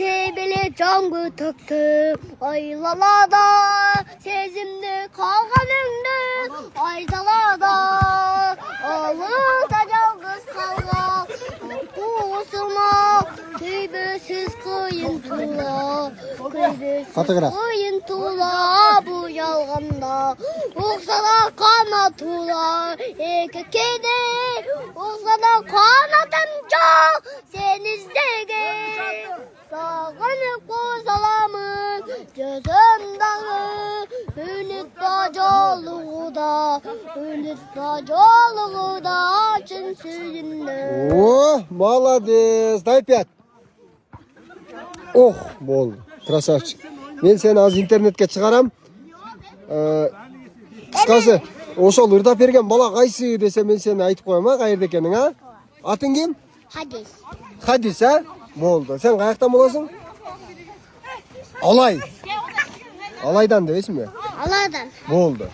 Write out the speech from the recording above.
Sebeli cangı taktı aylalada, sezimde kalkanımdı ayzalada. Ağlıkta cangız kalga kusuma, tüybüsüz kıyın tula, tüybüsüz kıyın tula bu yalganda. Uksana kanat tula ekekede, uksana kanatım çok senizdege. Sağınıp kozalamın gözüm dağı, ünit bacoluğu da, ünit bacoluğu da açın sözünde. Oh, молодец. Дай 5. Oh, bo'ldi. Красавчик. Men seni az internetga chiqaram. Qisqasi, o'sha urdab bergan bola qaysi desa men seni aytib qo'yaman, qayerda ekaning, ha? Ating kim? Hadis. Hadis, ha? Bo'ldi. Sen qayoqdan bo'lasan? Olay. Olaydan deysizmi? Allah'tan. Bo'ldi.